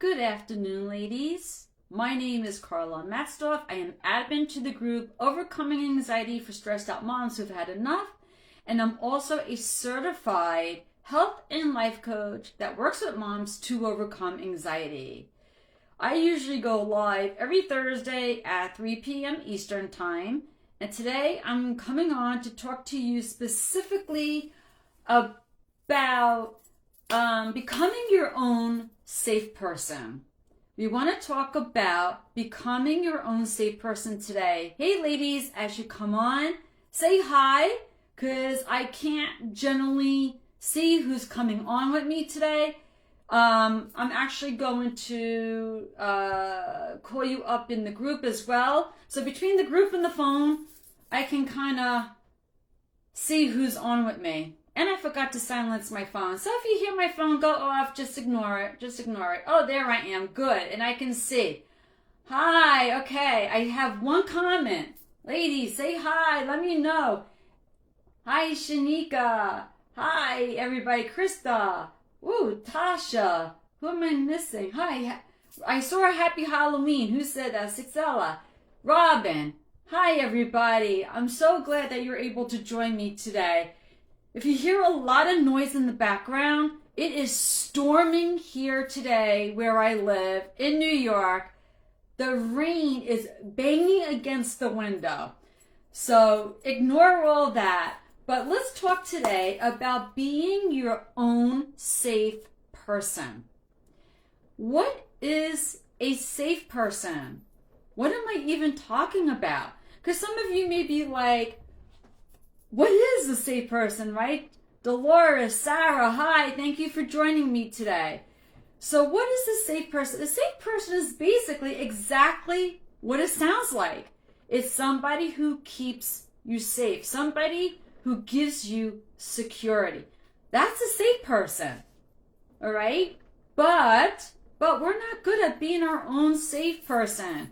Good afternoon, ladies. My name is Carla Matzdorf. I am admin to the group Overcoming Anxiety for Stressed Out Moms Who've Had Enough, and I'm also a certified health and life coach that works with moms to overcome anxiety. I usually go live every Thursday at 3 p.m. Eastern Time, and today I'm coming on to talk to you specifically about becoming your own safe person. We want to talk about becoming your own safe person today. Hey ladies, as you come on, say hi, because I can't generally see who's coming on with me today. I'm actually going to call you up in the group as well. So between the group and the phone, I can kind of see who's on with me. And I forgot to silence my phone. So if you hear my phone go off, just ignore it. Just ignore it. Oh, there I am. Good. And I can see. Hi. Okay. I have one comment. Ladies, say hi. Let me know. Hi, Shanika. Hi, everybody. Krista. Ooh, Tasha. Who am I missing? Hi. I saw a happy Halloween. Who said that? Sixella. Robin. Hi, everybody. I'm so glad that you're able to join me today. If you hear a lot of noise in the background, it is storming here today where I live in New York. The rain is banging against the window. So ignore all that. But let's talk today about being your own safe person. What is a safe person? What am I even talking about? Because some of you may be like, what is a safe person, right? Dolores, Sarah, hi, thank you for joining me today. So what is a safe person? A safe person is basically exactly what it sounds like. It's somebody who keeps you safe, somebody who gives you security. That's a safe person, all right? But we're not good at being our own safe person.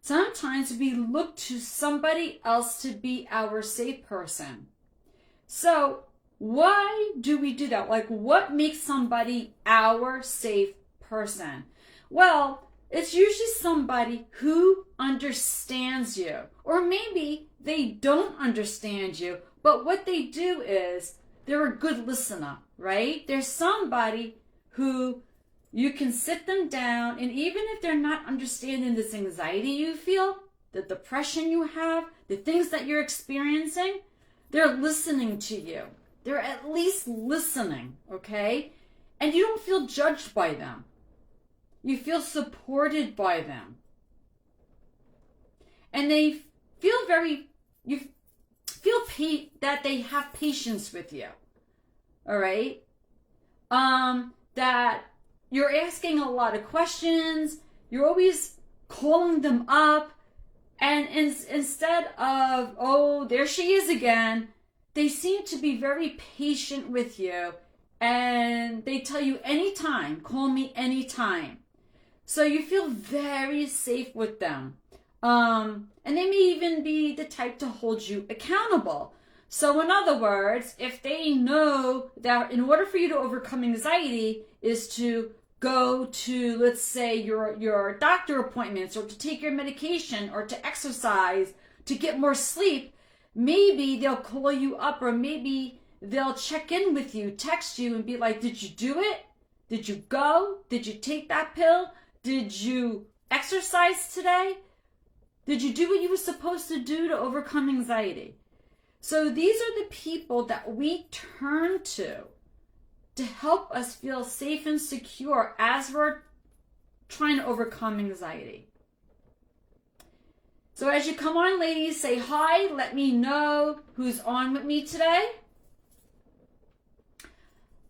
Sometimes we look to somebody else to be our safe person. So why do we do that? Like, what makes somebody our safe person? Well, it's usually somebody who understands you. Or maybe they don't understand you, but what they do is they're a good listener, right? There's somebody who you can sit them down, and even if they're not understanding this anxiety you feel, the depression you have, the things that you're experiencing, they're listening to you. They're at least listening, okay? And you don't feel judged by them. You feel supported by them. And they feel that they have patience with you, all right? That you're asking a lot of questions. You're always calling them up. And instead of, oh, there she is again, they seem to be very patient with you. And they tell you anytime, call me anytime. So you feel very safe with them. And they may even be the type to hold you accountable. So in other words, if they know that in order for you to overcome anxiety is to go to, let's say, your doctor appointments, or to take your medication, or to exercise, to get more sleep, maybe they'll call you up, or maybe they'll check in with you, text you, and be like, did you do it? Did you go? Did you take that pill? Did you exercise today? Did you do what you were supposed to do to overcome anxiety? So these are the people that we turn to help us feel safe and secure as we're trying to overcome anxiety. So as you come on, ladies, say hi. Let me know who's on with me today.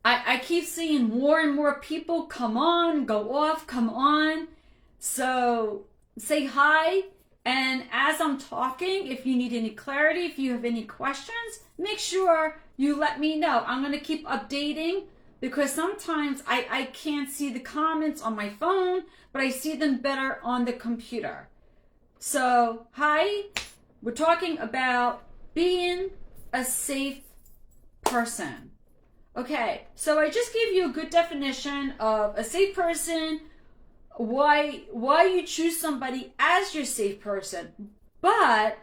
I keep seeing more and more people come on, go off, come on. So say hi. And as I'm talking, if you need any clarity, if you have any questions, make sure you let me know. I'm going to keep updating, because sometimes I can't see the comments on my phone, but I see them better on the computer. So, hi, we're talking about being a safe person. Okay, so I just gave you a good definition of a safe person why you choose somebody as your safe person. But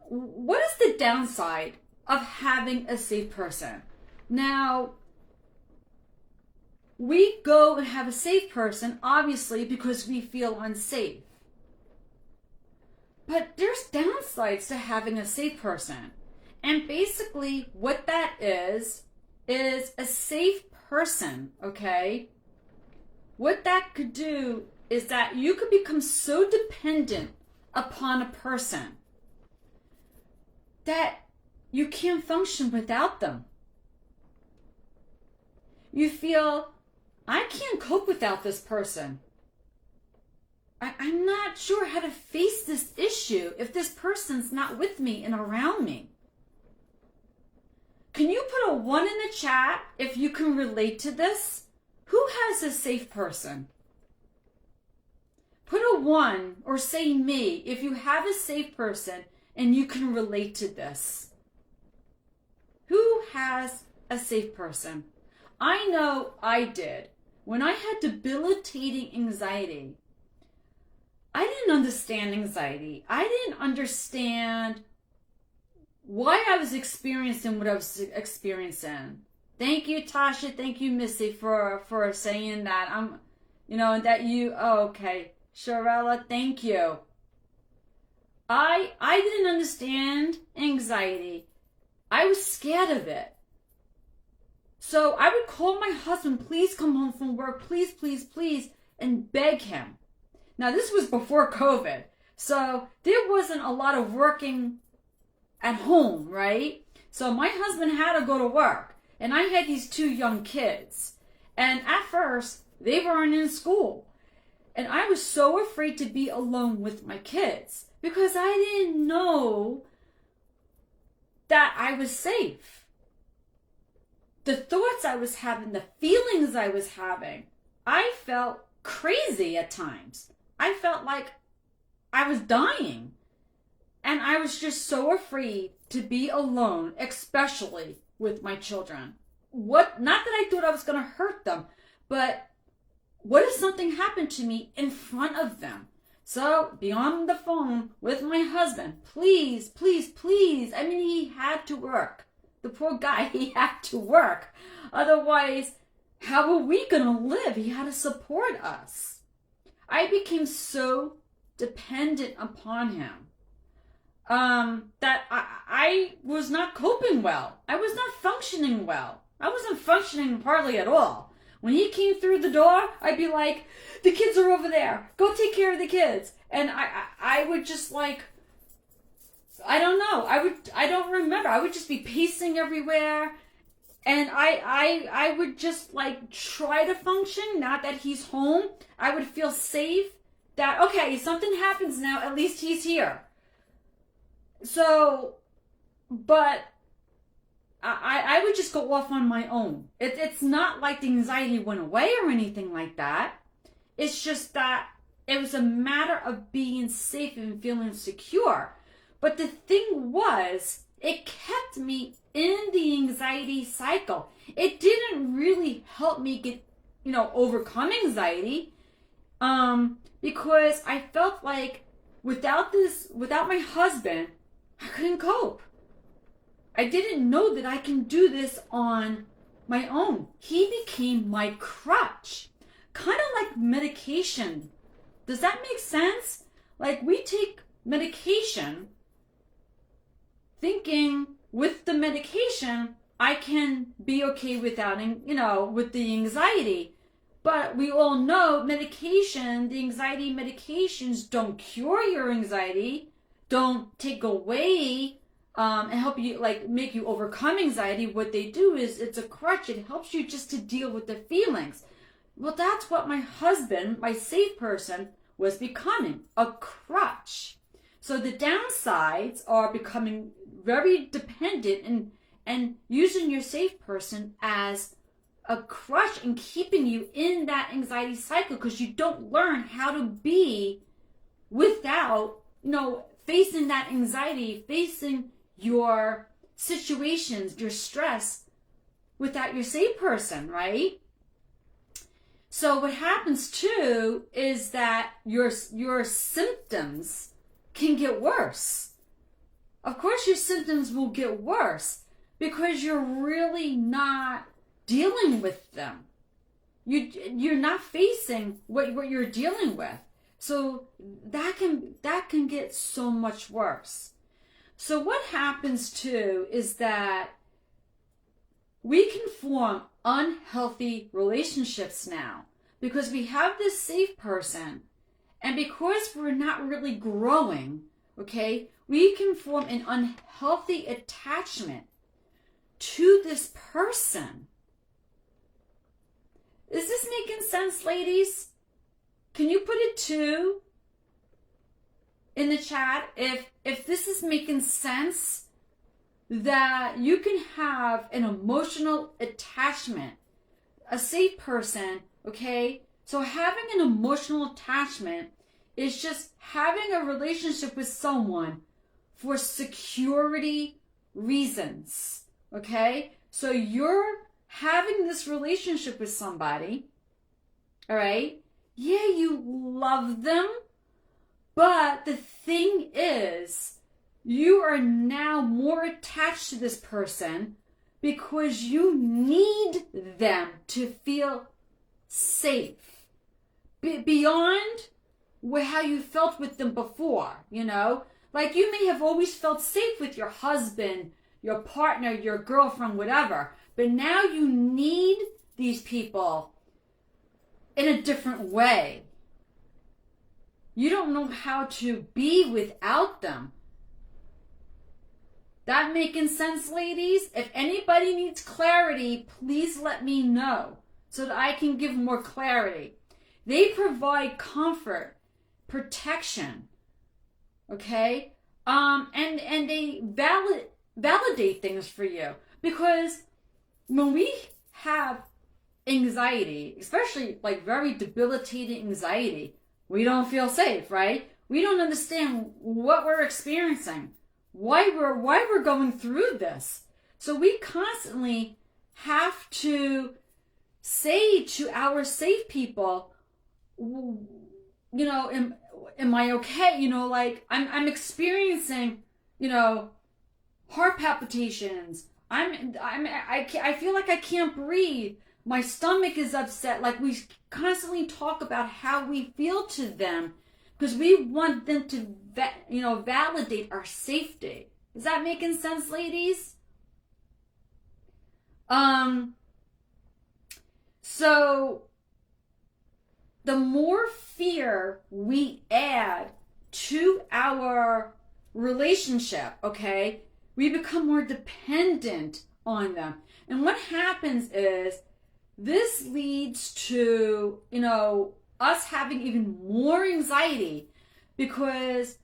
what is the downside of having a safe person? Now, we go and have a safe person, obviously, because we feel unsafe. But there's downsides to having a safe person. And basically what that is a safe person, okay? What that could do is that you could become so dependent upon a person that you can't function without them. You feel, I can't cope without this person. I'm not sure how to face this issue if this person's not with me and around me. Can you put a 1 in the chat if you can relate to this? Who has a safe person? Put a 1 or say me if you have a safe person and you can relate to this. Who has a safe person? I know I did. When I had debilitating anxiety, I didn't understand anxiety. I didn't understand why I was experiencing what I was experiencing. Thank you, Tasha. Thank you, Missy, for saying that. Okay. Sharella, thank you. I didn't understand anxiety. I was scared of it. So I would call my husband, please come home from work, please, please, please, and beg him. Now, this was before COVID, so there wasn't a lot of working at home, right? So my husband had to go to work, and I had these 2 young kids. And at first, they weren't in school. And I was so afraid to be alone with my kids because I didn't know that I was safe. The thoughts I was having, the feelings I was having, I felt crazy at times. I felt like I was dying. And I was just so afraid to be alone, especially with my children. Not that I thought I was going to hurt them, but what if something happened to me in front of them? So, be on the phone with my husband. Please, please, please. I mean, he had to work. The poor guy, he had to work. Otherwise, how were we going to live? He had to support us. I became so dependent upon him that I was not coping well. I was not functioning well. I wasn't functioning hardly at all. When he came through the door, I'd be like, the kids are over there. Go take care of the kids. And I would just like, I don't know. I don't remember. I would just be pacing everywhere. And I would just like try to function, not that he's home. I would feel safe that, okay, if something happens now, at least he's here. So, but I would just go off on my own. It's not like the anxiety went away or anything like that. It's just that it was a matter of being safe and feeling secure. But the thing was, it kept me in the anxiety cycle. It didn't really help me get, overcome anxiety. Because I felt like without my husband, I couldn't cope. I didn't know that I can do this on my own. He became my crutch. Kind of like medication. Does that make sense? Like we take medication thinking with the medication, I can be okay without, with the anxiety. But we all know the anxiety medications don't cure your anxiety, don't take away and help you, make you overcome anxiety. What they do is it's a crutch. It helps you just to deal with the feelings. Well, that's what my husband, my safe person, was becoming, a crutch. So the downsides are becoming very dependent and using your safe person as a crutch and keeping you in that anxiety cycle because you don't learn how to be without, facing that anxiety, facing your situations, your stress without your safe person, right? So what happens too is that your symptoms can get worse. Of course your symptoms will get worse because you're really not dealing with them. You're not facing what you're dealing with. So that can get so much worse. So what happens too is that we can form unhealthy relationships now because we have this safe person, and because we're not really growing, okay, we can form an unhealthy attachment to this person. Is this making sense, ladies? Can you put a 2 in the chat if this is making sense? That you can have an emotional attachment, a safe person, okay? So having an emotional attachment is just having a relationship with someone for security reasons, okay? So you're having this relationship with somebody, all right? Yeah, you love them, but the thing is, you are now more attached to this person because you need them to feel safe. Beyond how you felt with them before, you know? Like you may have always felt safe with your husband, your partner, your girlfriend, whatever. But now you need these people in a different way. You don't know how to be without them. That making sense, ladies? If anybody needs clarity, please let me know so that I can give more clarity. They provide comfort, protection, okay? And they validate things for you. Because when we have anxiety, especially like very debilitating anxiety, we don't feel safe, right? We don't understand what we're experiencing. Why we're going through this. So we constantly have to say to our safe people, you know, am I okay? You know, like I'm experiencing, you know, heart palpitations. I feel like I can't breathe. My stomach is upset. Like we constantly talk about how we feel to them because we want them to validate our safety. Is that making sense, ladies? So the more fear we add to our relationship, okay, we become more dependent on them. And what happens is this leads to, you know, us having even more anxiety because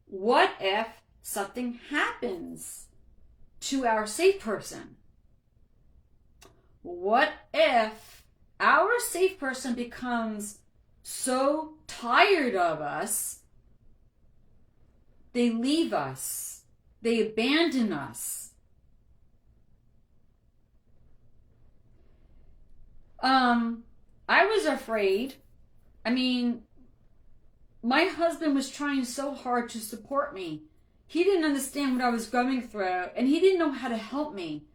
what if something happens to our safe person? What if our safe person becomes so tired of us, they leave us, they abandon us? I was afraid. I mean, my husband was trying so hard to support me. He didn't understand what I was going through, and he didn't know how to help me.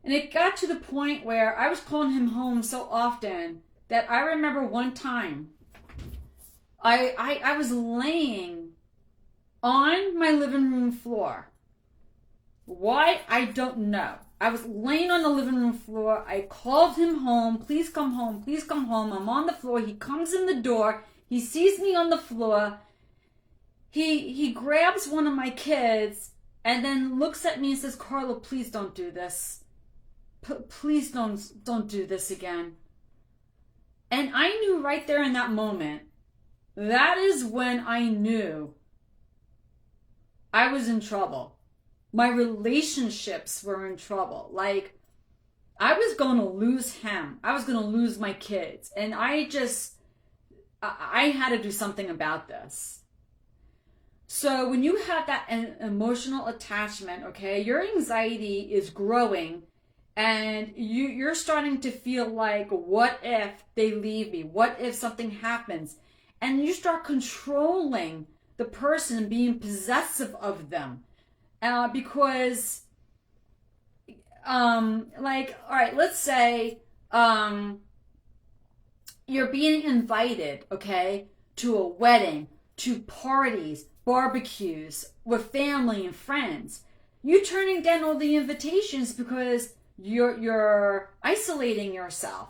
And it got to the point where I was calling him home so often that I remember one time I was laying on my living room floor. Why? I don't know. I was laying on the living room floor. I called him home. Please come home. Please come home. I'm on the floor. He comes in the door. He sees me on the floor. He grabs one of my kids and then looks at me and says, "Carla, please don't do this. Please don't do this again." And I knew right there in that moment, that is when I knew I was in trouble. My relationships were in trouble. Like, I was going to lose him. I was going to lose my kids. And I had to do something about this. So when you have that emotional attachment, okay, your anxiety is growing And you're starting to feel like, what if they leave me? What if something happens? And you start controlling the person and being possessive of them. Because, like, all right, let's say you're being invited, okay, to a wedding, to parties, barbecues with family and friends. You're turning down all the invitations because you're isolating yourself.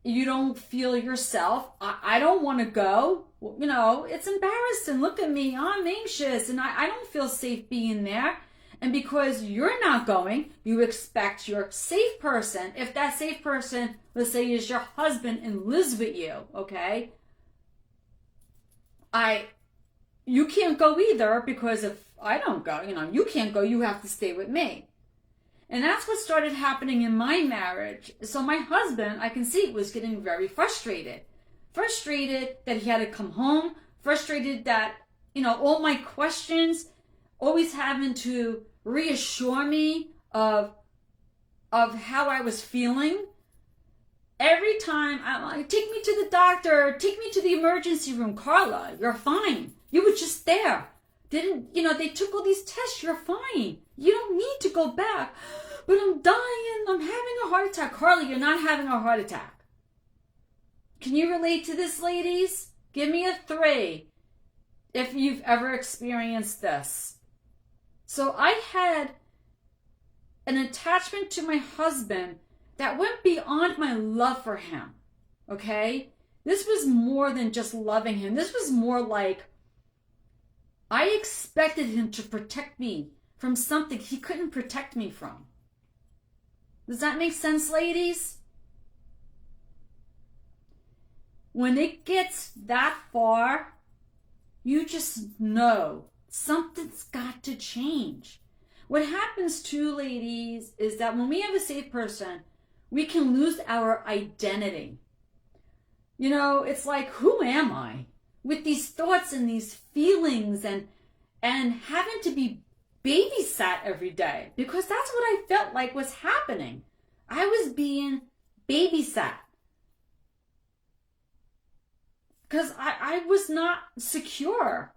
You don't feel yourself. I don't want to go. You know, it's embarrassing. Look at me. I'm anxious and I don't feel safe being there. And because you're not going, you expect your safe person, if that safe person, let's say, is your husband and lives with you, okay? You can't go either, because if I don't go, you know, you can't go, you have to stay with me. And that's what started happening in my marriage. So my husband, I can see, was getting very frustrated. Frustrated that he had to come home. Frustrated that, you know, all my questions, always having to reassure me of how I was feeling. Every time I'm like, take me to the doctor, take me to the emergency room. Carla, you're fine. You were just there. They took all these tests. You're fine. You don't need to go back. But I'm dying. I'm having a heart attack. Carla, you're not having a heart attack. Can you relate to this, ladies? Give me a 3 if you've ever experienced this. So I had an attachment to my husband that went beyond my love for him, okay? This was more than just loving him. This was more like I expected him to protect me from something he couldn't protect me from. Does that make sense, ladies? When it gets that far, you just know something's got to change. What happens too, ladies, is that when we have a safe person, we can lose our identity. You know, it's like, who am I? With these thoughts and these feelings and having to be babysat every day, because that's what I felt like was happening. I was being babysat because I was not secure.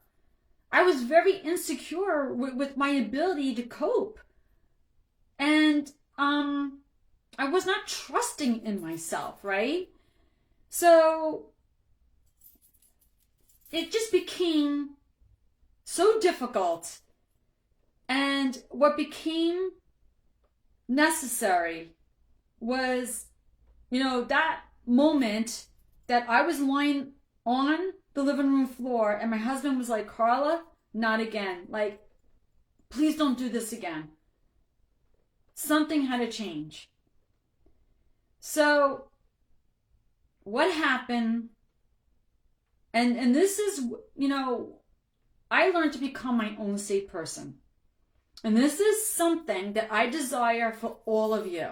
I was very insecure with my ability to cope. And I was not trusting in myself, right? So it just became so difficult. And what became necessary was, that moment that I was lying on the living room floor and my husband was like, Carla, not again. Like, please don't do this again. Something had to change. So what happened, and this is, I learned to become my own safe person. And this is something that I desire for all of you.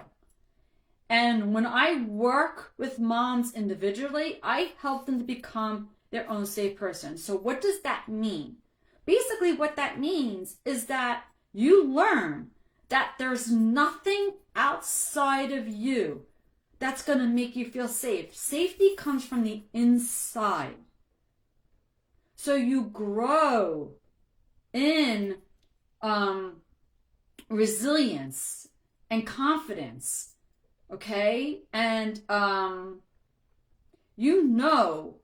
And when I work with moms individually, I help them to become their own safe person. So what does that mean? Basically, what that means is that you learn that there's nothing outside of you that's going to make you feel safe. Safety comes from the inside. So you grow in resilience and confidence, okay? And you know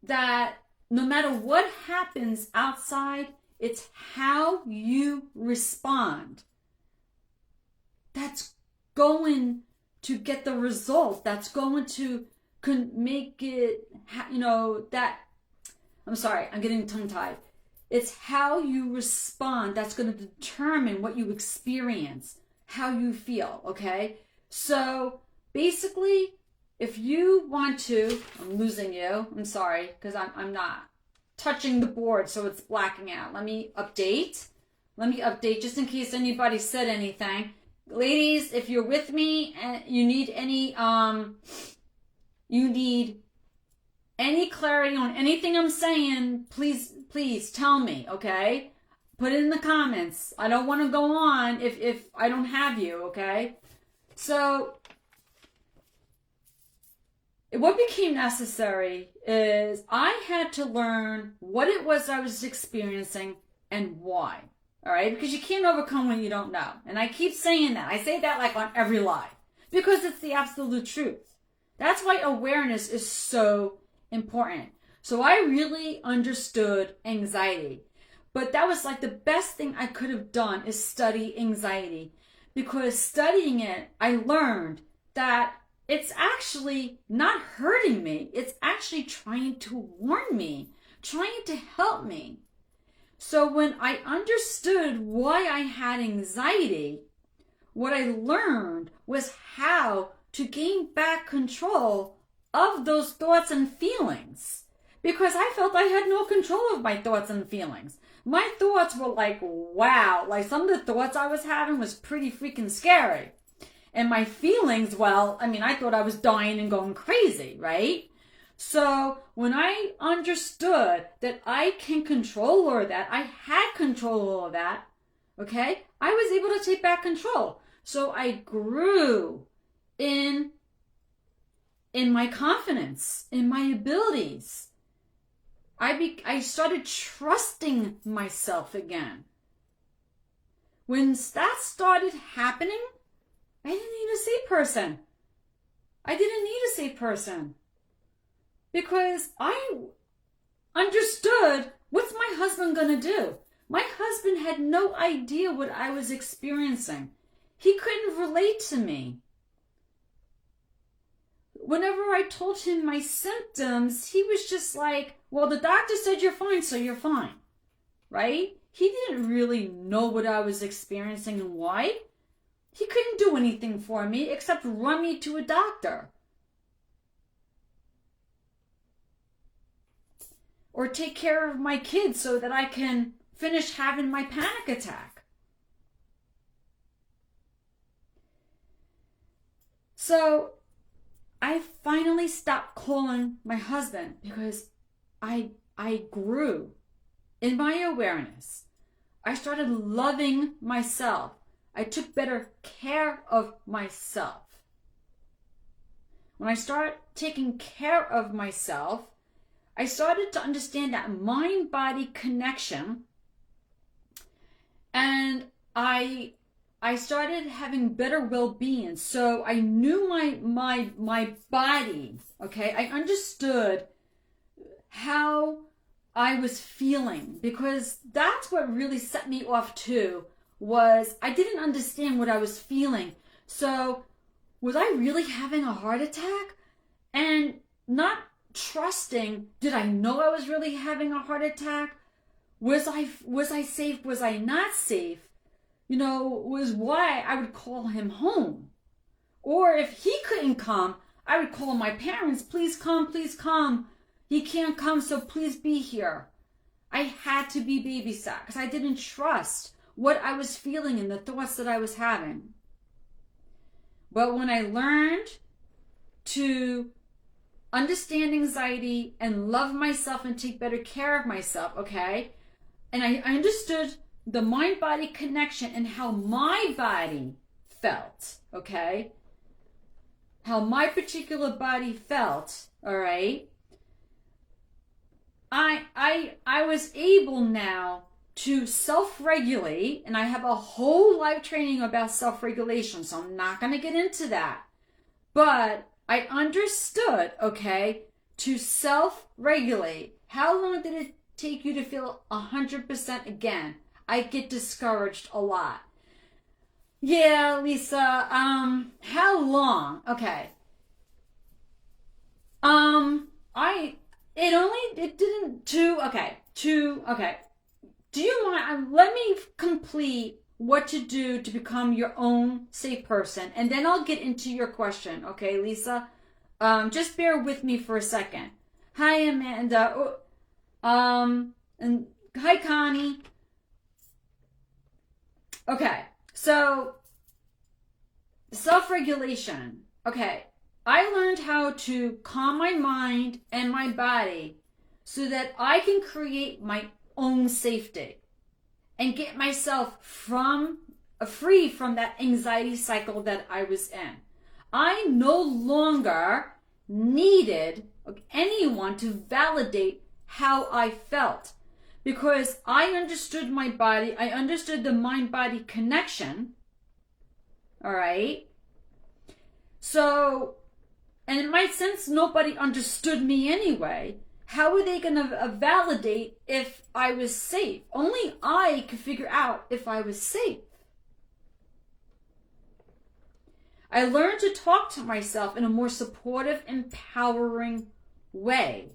that no matter what happens outside, it's how you respond that's going to get the result, that's going to make it, I'm sorry, I'm getting tongue-tied. It's how you respond that's going to determine what you experience, how you feel, okay? So basically, if you want to, I'm losing you, I'm sorry, because I'm not touching the board, so it's blacking out. Let me update just in case anybody said anything. Ladies, if you're with me and you need any clarity on anything I'm saying, please tell me, okay? Put it in the comments. I don't want to go on if I don't have you, okay? So what became necessary is I had to learn what it was I was experiencing and why. All right? Because you can't overcome what you don't know. And I keep saying that. I say that like on every live because it's the absolute truth. That's why awareness is so important. So I really understood anxiety. But that was like the best thing I could have done is study anxiety. Because studying it, I learned that it's actually not hurting me. It's actually trying to warn me, trying to help me. So when I understood why I had anxiety, what I learned was how to gain back control of those thoughts and feelings. Because I felt I had no control of my thoughts and feelings. My thoughts were like, wow, like some of the thoughts I was having was pretty freaking scary. And my feelings, well, I mean, I thought I was dying and going crazy, right? So when I understood that I can control all of that, I had control of that, okay, I was able to take back control. So I grew in my confidence, in my abilities. I started trusting myself again. When that started happening, I didn't need a safe person. I didn't need a safe person. Because I understood, what's my husband going to do? My husband had no idea what I was experiencing. He couldn't relate to me. Whenever I told him my symptoms, he was just like, well, the doctor said you're fine, so you're fine, right? He didn't really know what I was experiencing and why. He couldn't do anything for me except run me to a doctor. Or take care of my kids so that I can finish having my panic attack. So I finally stopped calling my husband because I grew in my awareness. I started loving myself. I took better care of myself. When I started taking care of myself, I started to understand that mind-body connection, and I started having better well-being. So I knew my body, okay? I understood how I was feeling, because that's what really set me off too, was I didn't understand what I was feeling. So was I really having a heart attack? And not trusting, did I know I was really having a heart attack? Was I safe? Was I not safe? You know, was why I would call him home. Or if he couldn't come, I would call my parents, please come, please come. He can't come, so please be here. I had to be babysat because I didn't trust what I was feeling and the thoughts that I was having. But when I learned to understand anxiety and love myself and take better care of myself, okay, and I understood the mind-body connection and how my body felt, okay, how my particular body felt, all right, I was able now to self-regulate, and I have a whole live training about self-regulation, so I'm not going to get into that. But I understood, okay, to self-regulate. How long did it take you to feel 100% again? I get discouraged a lot. Yeah, Lisa, how long? Okay. Okay. Do you want, let me complete what to do to become your own safe person, and then I'll get into your question, okay, Lisa? Just bear with me for a second. Hi, Amanda. And hi, Connie. Okay, so self-regulation. Okay, I learned how to calm my mind and my body so that I can create my own safety. and get myself free from that anxiety cycle that I was in. I no longer needed anyone to validate how I felt because I understood my body. I understood the mind-body connection. All right. So, and in my sense, nobody understood me anyway. How were they going to validate if I was safe? Only I could figure out if I was safe. I learned to talk to myself in a more supportive, empowering way.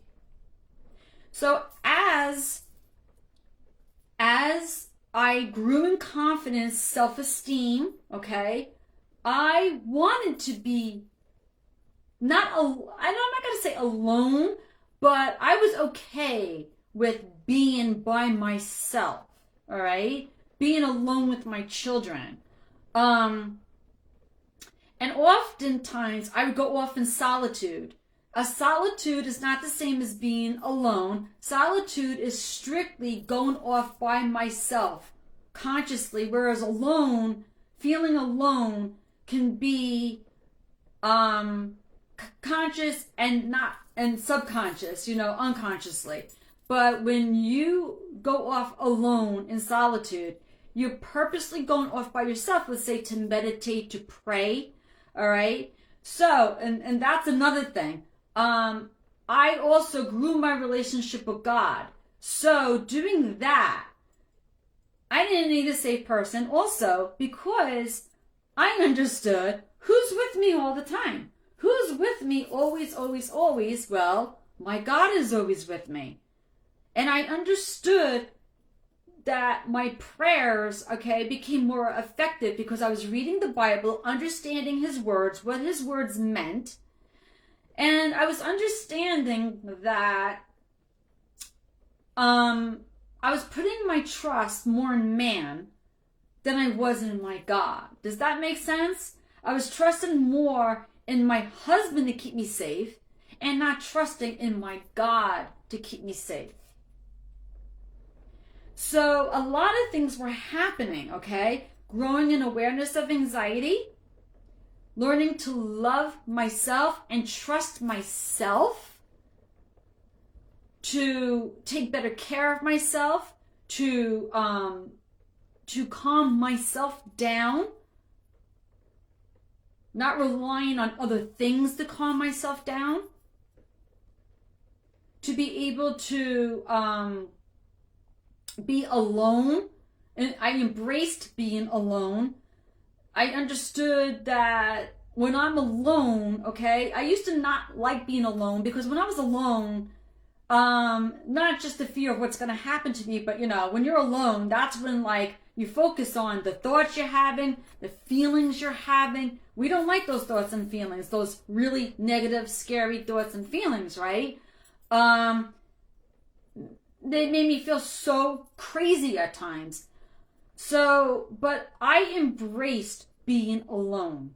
So as I grew in confidence, self-esteem, okay, I wanted to be I'm not going to say alone, but I was okay with being by myself, all right? Being alone with my children. And oftentimes I would go off in solitude. A solitude is not the same as being alone. Solitude is strictly going off by myself consciously, whereas alone, feeling alone can be conscious and subconscious, unconsciously. But when you go off alone in solitude, you're purposely going off by yourself, let's say to meditate, to pray, all right? So, and that's another thing. I also grew my relationship with God. So doing that, I didn't need a safe person also because I understood who's with me all the time. Who's with me always, always, always? Well, my God is always with me. And I understood that my prayers, became more effective because I was reading the Bible, understanding his words, what his words meant. And I was understanding that I was putting my trust more in man than I was in my God. Does that make sense? I was trusting more in my husband to keep me safe and not trusting in my God to keep me safe. So a lot of things were happening, growing in awareness of anxiety, learning to love myself and trust myself, to take better care of myself, to calm myself down, not relying on other things to calm myself down, to be able to be alone. And I embraced being alone. I understood that when I'm alone, I used to not like being alone because when I was alone, not just the fear of what's going to happen to me, but when you're alone, that's when you focus on the thoughts you're having, the feelings you're having. We don't like those thoughts and feelings, those really negative, scary thoughts and feelings, right? They made me feel so crazy at times. So, but I embraced being alone.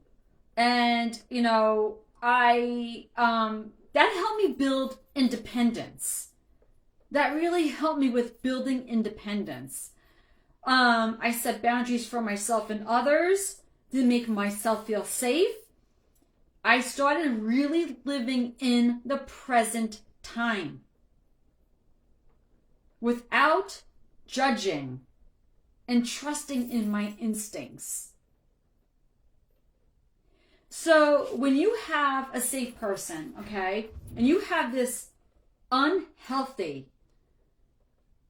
And, that helped me build independence. That really helped me with building independence. I set boundaries for myself and others to make myself feel safe. I started really living in the present time without judging and trusting in my instincts. So when you have a safe person, and you have this unhealthy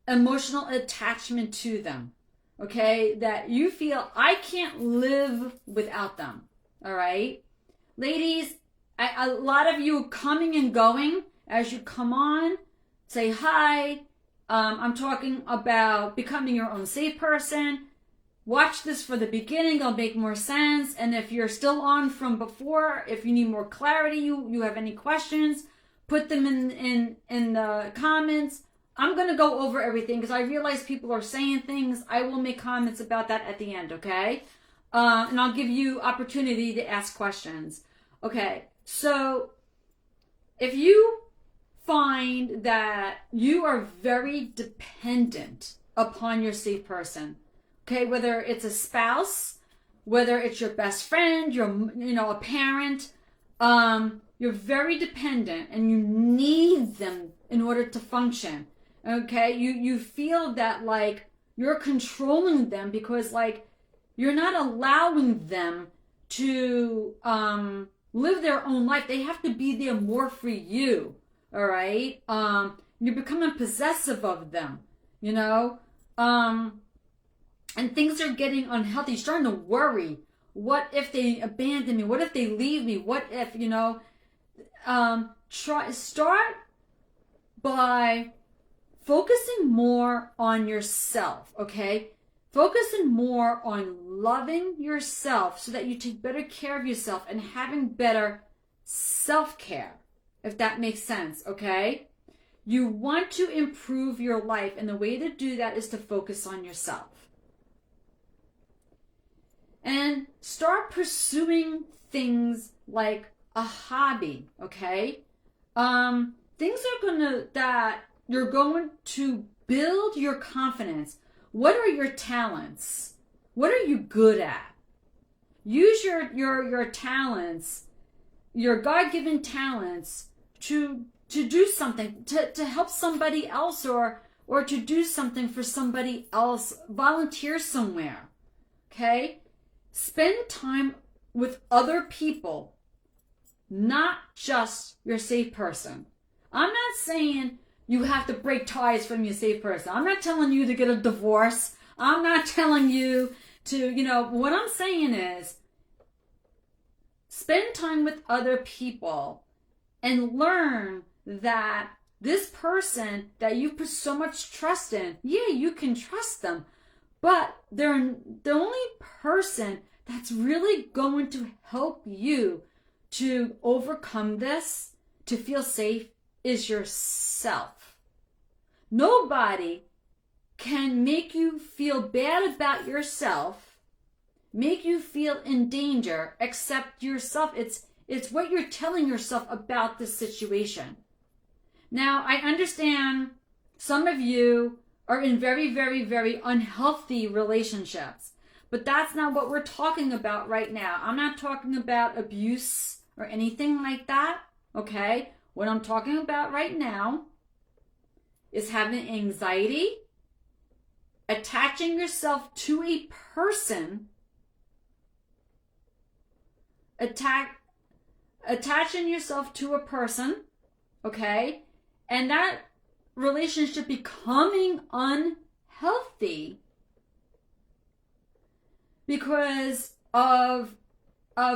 emotional attachment to them, that you feel I can't live without them, all right? Ladies, a lot of you coming and going as you come on, say hi. I'm talking about becoming your own safe person. Watch this for the beginning. It'll make more sense. And if you're still on from before, if you need more clarity, you have any questions, put them in the comments. I'm going to go over everything because I realize people are saying things. I will make comments about that at the end, okay? And I'll give you opportunity to ask questions. Okay, so if you find that you are very dependent upon your safe person. Okay, whether it's a spouse, whether it's your best friend, a parent, you're very dependent and you need them in order to function. Okay, you feel that like you're controlling them because like you're not allowing them to live their own life. They have to be there more for you. All right, you're becoming possessive of them. And things are getting unhealthy. You're starting to worry. What if they abandon me? What if they leave me? What if, start by focusing more on yourself, okay? Focusing more on loving yourself so that you take better care of yourself and having better self-care, if that makes sense, okay? You want to improve your life, and the way to do that is to focus on yourself. And start pursuing things like a hobby, okay? Things that you're going to build your confidence. What are your talents? What are you good at? Use your talents, your God-given talents to do something, to help somebody else or to do something for somebody else. Volunteer somewhere, okay? Spend time with other people, not just your safe person. I'm not saying you have to break ties from your safe person. I'm not telling you to get a divorce. I'm not telling you to, what I'm saying is spend time with other people and learn that this person that you put so much trust in, yeah, you can trust them, but they're the only person that's really going to help you to overcome this, to feel safe, is yourself. Nobody can make you feel bad about yourself, make you feel in danger, except yourself. It's what you're telling yourself about the situation. Now, I understand some of you are in very, very, very unhealthy relationships, but that's not what we're talking about right now. I'm not talking about abuse or anything like that, okay? What I'm talking about right now is having anxiety, attaching yourself to a person, attaching yourself to a person, okay? And that relationship becoming unhealthy because of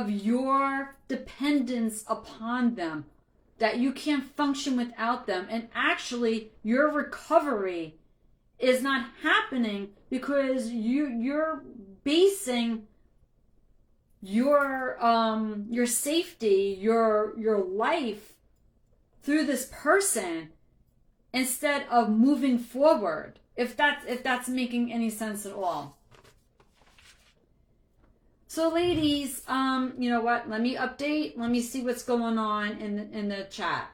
your dependence upon them, that you can't function without them. And actually, your recovery is not happening because you're basing your safety, your life through this person instead of moving forward. If that's making any sense at all. So ladies, you know what? Let me update. Let me see what's going on in the chat.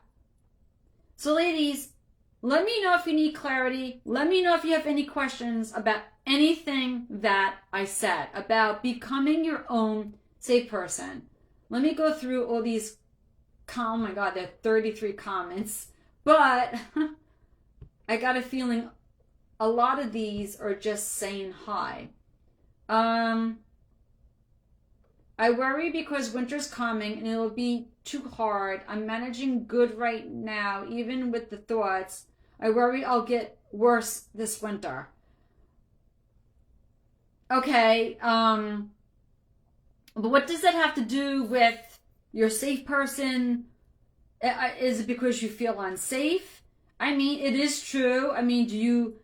So ladies, let me know if you need clarity. Let me know if you have any questions about anything that I said about becoming your own safe person. Let me go through all these. Oh my God, there are 33 comments. But I got a feeling a lot of these are just saying hi. I worry because winter's coming and it'll be too hard. I'm managing good right now, even with the thoughts. I worry I'll get worse this winter. Okay, but what does that have to do with your safe person? Is it because you feel unsafe? I mean, it is true. I mean, do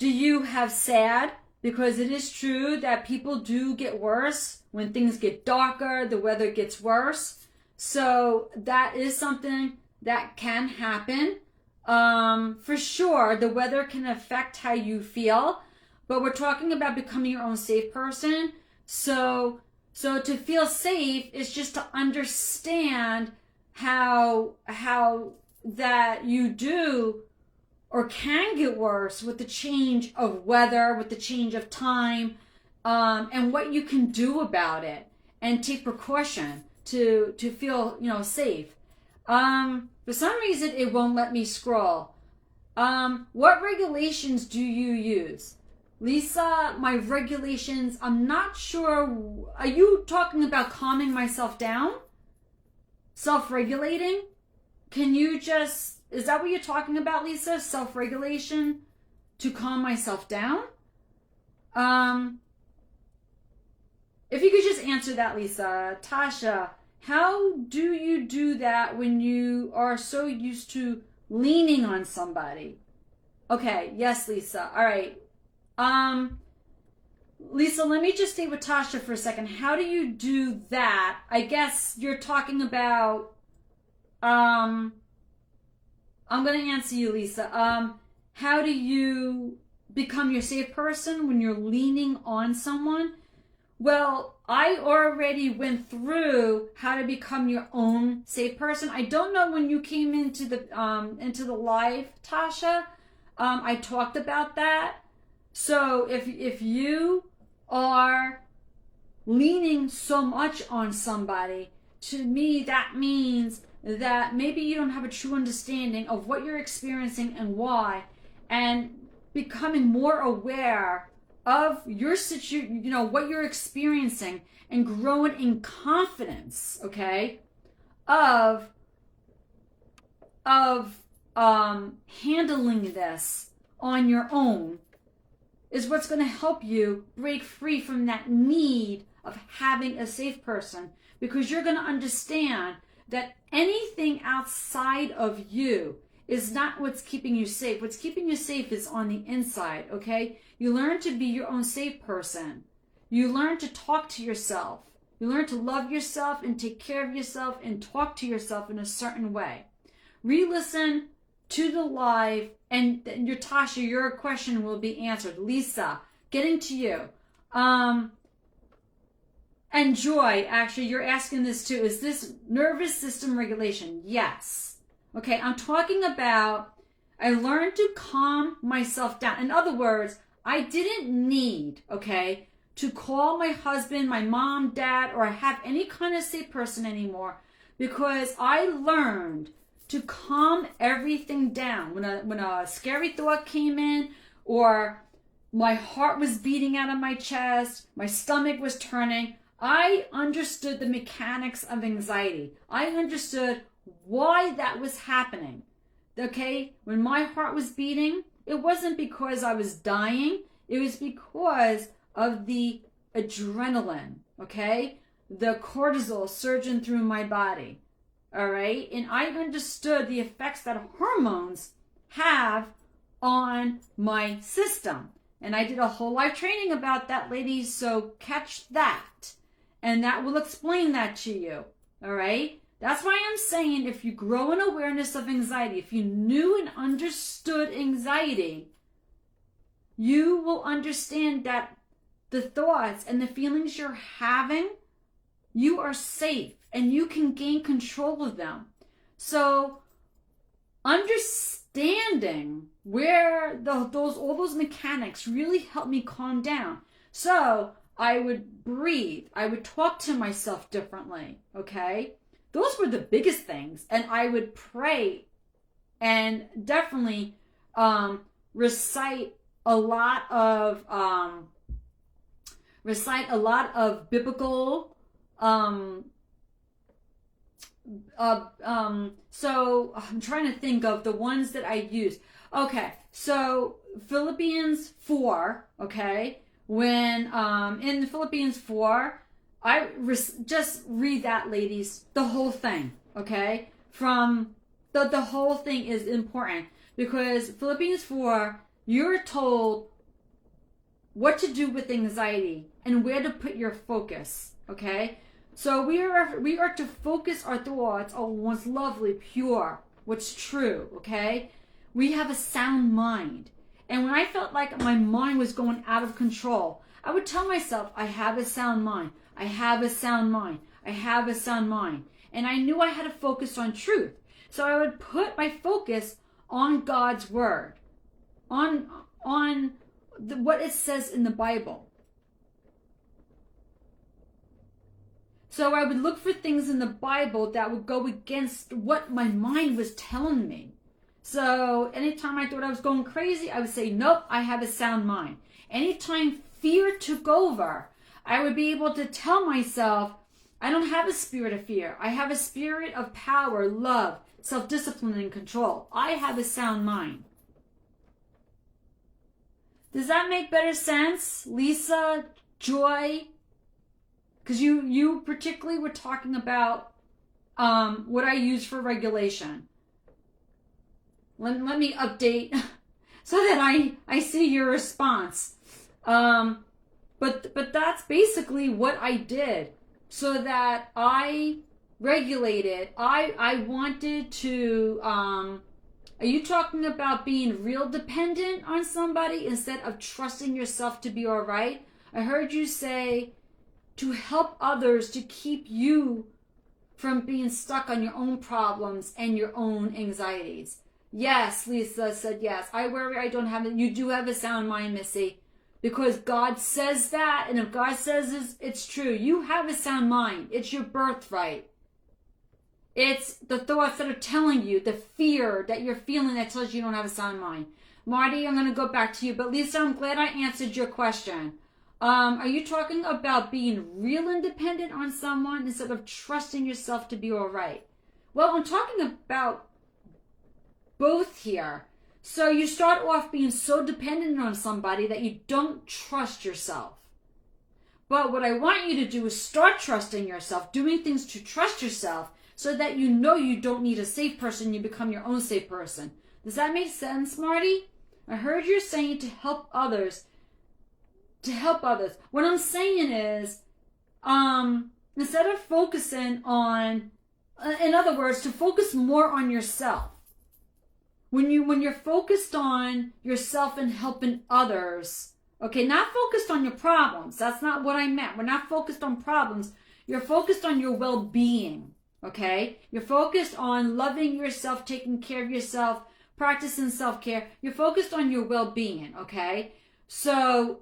you have sad? Because it is true that people do get worse when things get darker, the weather gets worse. So that is something that can happen. For sure, the weather can affect how you feel, but we're talking about becoming your own safe person. So to feel safe is just to understand how that you do or can get worse with the change of weather, with the change of time, and what you can do about it and take precaution to feel, safe. For some reason, it won't let me scroll. What regulations do you use? Lisa, my regulations, I'm not sure. Are you talking about calming myself down? Self-regulating? Can you just, is that what you're talking about, Lisa? Self-regulation to calm myself down? If you could just answer that, Lisa. Tasha, how do you do that when you are so used to leaning on somebody? Okay, yes, Lisa. All right. Lisa, let me just stay with Tasha for a second. How do you do that? I guess you're talking about, I'm going to answer you, Lisa. How do you become your safe person when you're leaning on someone? Well, I already went through how to become your own safe person. I don't know when you came into the live, Tasha. I talked about that. So if you are leaning so much on somebody, to me that means that maybe you don't have a true understanding of what you're experiencing and why, and becoming more aware of your situation, what you're experiencing, and growing in confidence, okay, of handling this on your own is what's going to help you break free from that need of having a safe person, because you're going to understand that anything outside of you is not what's keeping you safe. What's keeping you safe is on the inside, okay? You learn to be your own safe person. You learn to talk to yourself. You learn to love yourself and take care of yourself and talk to yourself in a certain way. Re-listen to the live, and your Tasha, your question will be answered. Lisa, getting to you. And Joy, actually, you're asking this too. Is this nervous system regulation? Yes. Okay, I'm talking about, I learned to calm myself down. In other words, I didn't need, okay, to call my husband, my mom, dad, or have any kind of safe person anymore, because I learned to calm everything down. When a scary thought came in, or my heart was beating out of my chest, my stomach was turning, I understood the mechanics of anxiety. I understood why that was happening. Okay? When my heart was beating, it wasn't because I was dying. It was because of the adrenaline, okay? The cortisol surging through my body. All right, and I understood the effects that hormones have on my system. And I did a whole live training about that, ladies, so catch that. And that will explain that to you. All right? That's why I'm saying, if you grow in awareness of anxiety, if you knew and understood anxiety, you will understand that the thoughts and the feelings you're having, you are safe. And you can gain control of them. So understanding where all those mechanics really helped me calm down. So I would breathe. I would talk to myself differently. Okay, those were the biggest things. And I would pray, and definitely recite a lot of biblical. So I'm trying to think of the ones that I used. Okay, so Philippians 4, okay, when in Philippians 4, just read that, ladies, the whole thing, okay? From the whole thing is important, because Philippians 4, you're told what to do with anxiety and where to put your focus, okay? So we are to focus our thoughts on what's lovely, pure, what's true, okay? We have a sound mind. And when I felt like my mind was going out of control, I would tell myself, I have a sound mind. I have a sound mind. I have a sound mind. And I knew I had to focus on truth. So I would put my focus on God's word, on what it says in the Bible. So I would look for things in the Bible that would go against what my mind was telling me. So anytime I thought I was going crazy, I would say, nope, I have a sound mind. Anytime fear took over, I would be able to tell myself, I don't have a spirit of fear. I have a spirit of power, love, self-discipline, and control. I have a sound mind. Does that make better sense, Lisa, Joy? Because you particularly were talking about what I use for regulation. Let me update so that I see your response. But that's basically what I did, so that I regulated. I wanted to. Are you talking about being real dependent on somebody instead of trusting yourself to be all right? I heard you say to help others to keep you from being stuck on your own problems and your own anxieties. Yes, Lisa said yes. I worry I don't have it. You do have a sound mind, Missy. Because God says that, and if God says it's true, you have a sound mind. It's your birthright. It's the thoughts that are telling you, the fear that you're feeling that tells you don't have a sound mind. Marty, I'm going to go back to you. But Lisa, I'm glad I answered your question. Are you talking about being real independent on someone instead of trusting yourself to be all right? Well, I'm talking about both here. So you start off being so dependent on somebody that you don't trust yourself. But what I want you to do is start trusting yourself, doing things to trust yourself so that you know you don't need a safe person, you become your own safe person. Does that make sense, Marty? I heard you saying to help others. To help others. What I'm saying is, instead of focusing on, in other words, to focus more on yourself. When you're focused on yourself and helping others, okay, not focused on your problems. That's not what I meant. We're not focused on problems. You're focused on your well-being, okay? You're focused on loving yourself, taking care of yourself, practicing self-care. You're focused on your well-being, okay? So,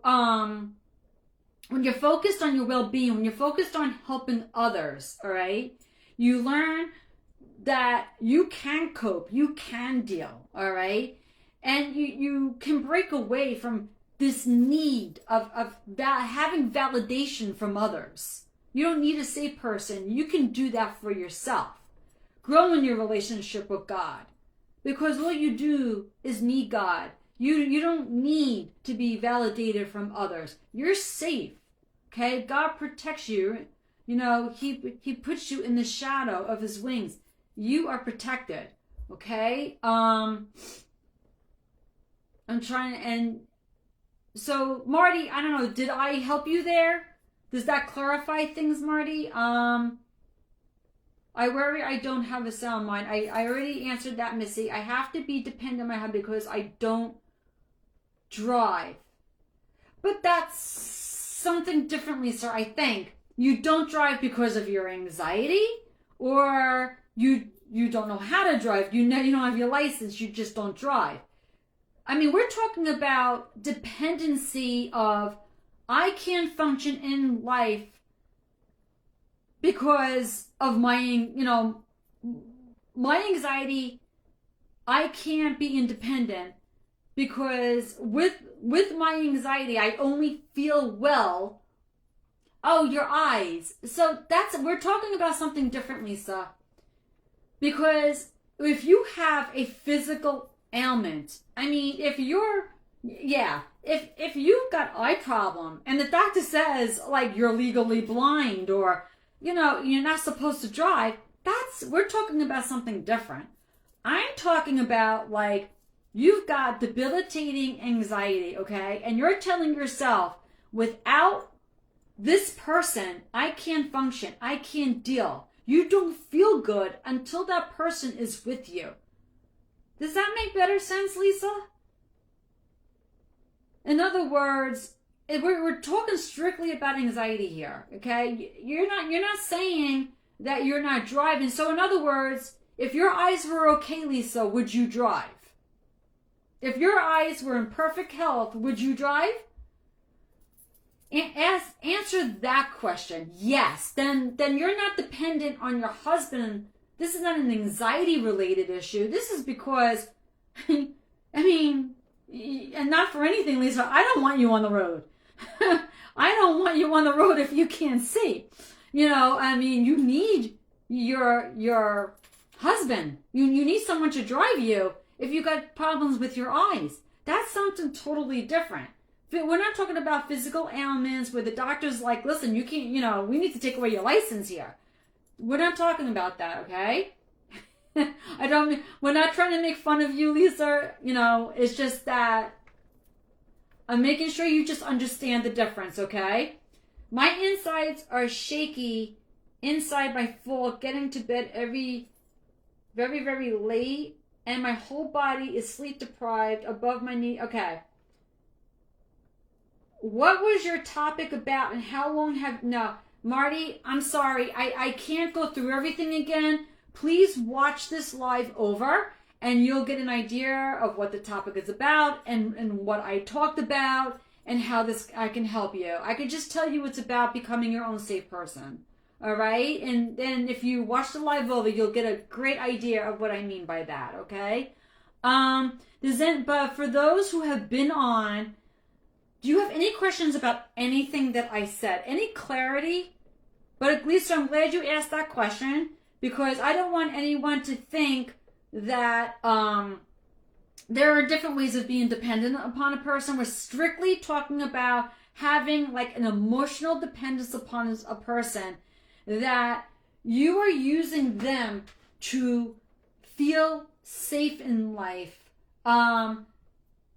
when you're focused on your well-being, when you're focused on helping others, all right, you learn that you can cope, you can deal, all right? And you can break away from this need of having validation from others. You don't need a safe person. You can do that for yourself. Grow in your relationship with God. Because all you do is need God. You don't need to be validated from others. You're safe, okay? God protects you. You know, He puts you in the shadow of His wings. You are protected, okay? I'm trying, and so Marty, I don't know, did I help you there? Does that clarify things, Marty? I worry I don't have a sound mind. I already answered that, Missy. I have to be dependent on my husband because I don't drive. But that's something differently, sir, I think. You don't drive because of your anxiety, or you don't know how to drive. You don't have your license. You just don't drive. I mean, we're talking about dependency of I can't function in life because of my anxiety. I can't be independent because with my anxiety, I only feel well. Oh, your eyes. So we're talking about something different, Lisa. Because if you have a physical ailment, I mean, if you've got eye problem and the doctor says like you're legally blind or, you're not supposed to drive, we're talking about something different. I'm talking about like you've got debilitating anxiety, okay? And you're telling yourself, without this person, I can't function. I can't deal. You don't feel good until that person is with you. Does that make better sense, Lisa? In other words, we're talking strictly about anxiety here, okay? You're not saying that you're not driving. So in other words, if your eyes were okay, Lisa, would you drive? If your eyes were in perfect health, would you drive? Answer that question. Yes. Then you're not dependent on your husband. This is not an anxiety-related issue. This is because, I mean, and not for anything, Lisa, I don't want you on the road. I don't want you on the road if you can't see. You know, I mean, you need your husband. You need someone to drive you if you got problems with your eyes. That's something totally different. We're not talking about physical ailments where the doctor's like, listen, you can't, you know, we need to take away your license here. We're not talking about that, okay? We're not trying to make fun of you, Lisa. You know, it's just that I'm making sure you just understand the difference, okay? My insides are shaky inside my fault, getting to bed very, very late, and my whole body is sleep deprived above my knee. Okay. What was your topic about and how long no, Marty, I'm sorry. I can't go through everything again. Please watch this live over and you'll get an idea of what the topic is about and what I talked about and how I can help you. I can just tell you it's about becoming your own safe person. All right? And then if you watch the live over, you'll get a great idea of what I mean by that, okay? But for those who have been on, do you have any questions about anything that I said? Any clarity? But at least I'm glad you asked that question because I don't want anyone to think that there are different ways of being dependent upon a person. We're strictly talking about having like an emotional dependence upon a person that you are using them to feel safe in life.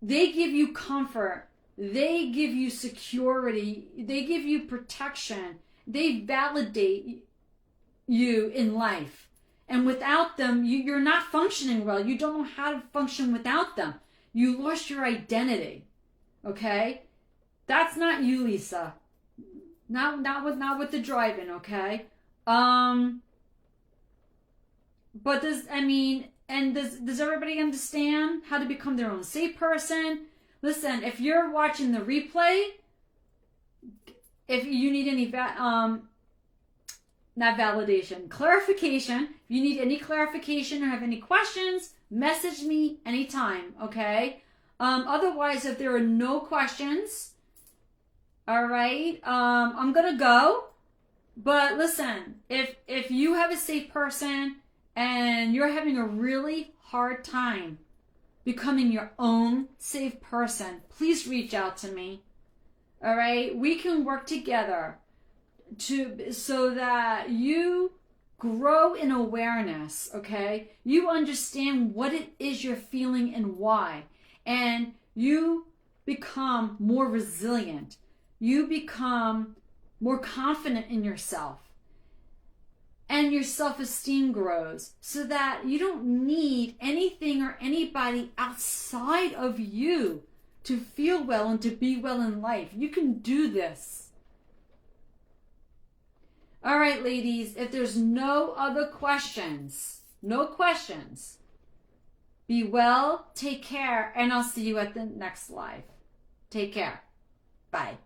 They give you comfort. They give you security. They give you protection. They validate you in life. And without them, you're not functioning well. You don't know how to function without them. You lost your identity. Okay? That's not you, Lisa. Not with the driving, okay? But does everybody understand how to become their own safe person? Listen, if you're watching the replay, if you need any not validation, clarification, if you need any clarification or have any questions, message me anytime, okay? Otherwise, if there are no questions, all right, I'm gonna go. But listen, if you have a safe person and you're having a really hard time becoming your own safe person, please reach out to me. All right, we can work together so that you grow in awareness. Okay, you understand what it is you're feeling and why, and you become more resilient. You become more confident in yourself. And your self-esteem grows so that you don't need anything or anybody outside of you to feel well and to be well in life. You can do this. All right, ladies, if there's no other questions, be well, take care, and I'll see you at the next live. Take care. Bye.